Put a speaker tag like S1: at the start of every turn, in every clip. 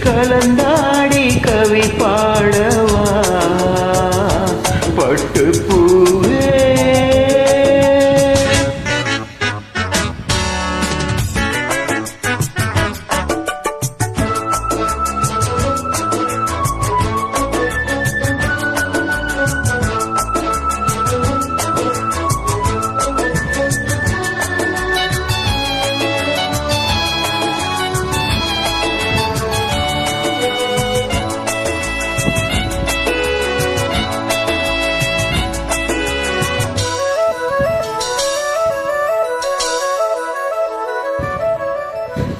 S1: கலந்தாடி கவி பாடவா பட்டுப்பூவே.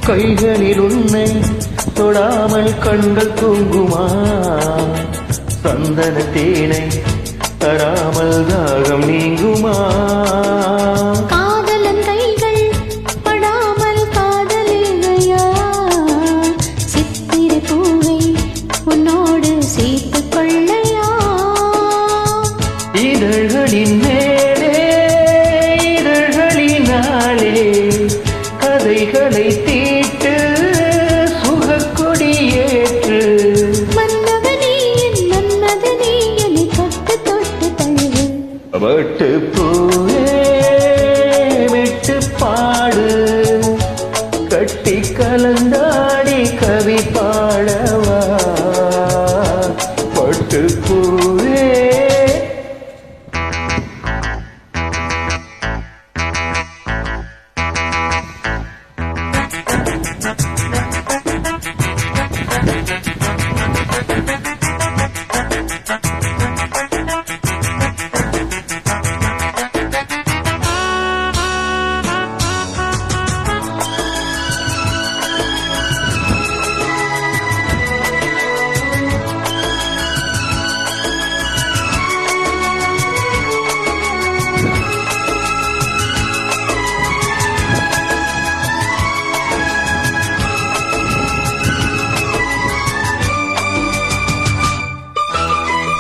S1: கைகளில் உன்னை தொடாமல் கண்கள் தூங்குமா, சந்தன தேனை தராமல் தாகம் நீங்குமா.
S2: காதலன் கைகள் படாமல் காதலில்லையா, சித்திர பூவை உன்னோடு சேர்த்துக் கொள்ளையா.
S1: இதழ்களின் மேலே இதழ்களினாலே கதைகளை தீட்டு சுகக்கொடியேற்று.
S2: மன்னவனே என் மன்மதனே என்னை தொட்டு தொட்டு தழுவு.
S1: பட்டுப்பூவே விட்டு பாடு கட்டி கலந்தாடி கவி பாடவா பட்டுப்பூவே.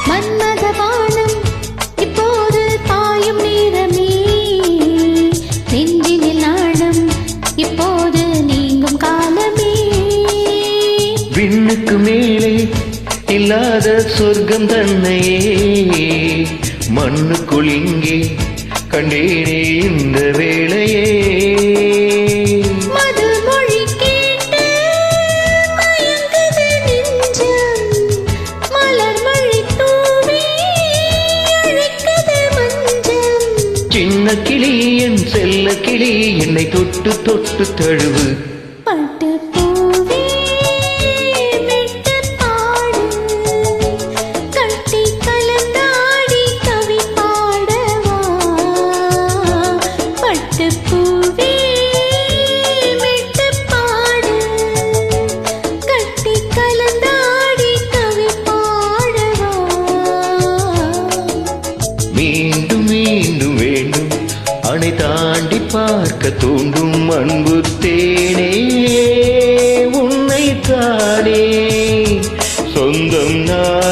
S2: மன்மதவானம் இப்போது பாயும் நேரமே, நெஞ்சினில் நாணம் இப்போது நீங்கும் காலமே.
S1: விண்ணுக்கு மேலே இல்லாத சொர்க்கம் தன்னையே மண்ணுக்குள் இங்கே கண்டேனே இந்த வேளையே.
S2: மதுமொழி கேட்டு மயங்குது நெஞ்சம், மலர்மழை தூவி அழைக்குது மஞ்சம்.
S1: சின்ன கிளி என் செல்ல கிளி என்னை தொட்டு தொட்டு தழுவு.
S2: பட்டுப்பூவே விட்டு பாடு கட்டி கலந்தாடி கவி பாடவா பட்டுப்பூவே விட்டு பாடு கட்டி கலந்தாடி கவி பாடவா.
S1: மீண்டும் மீண்டும் வேண்டும் அணை தாண்டி பார்க்க தூண்டும் அன்பு தேனே உன்னை தானே சொந்தம் நான்.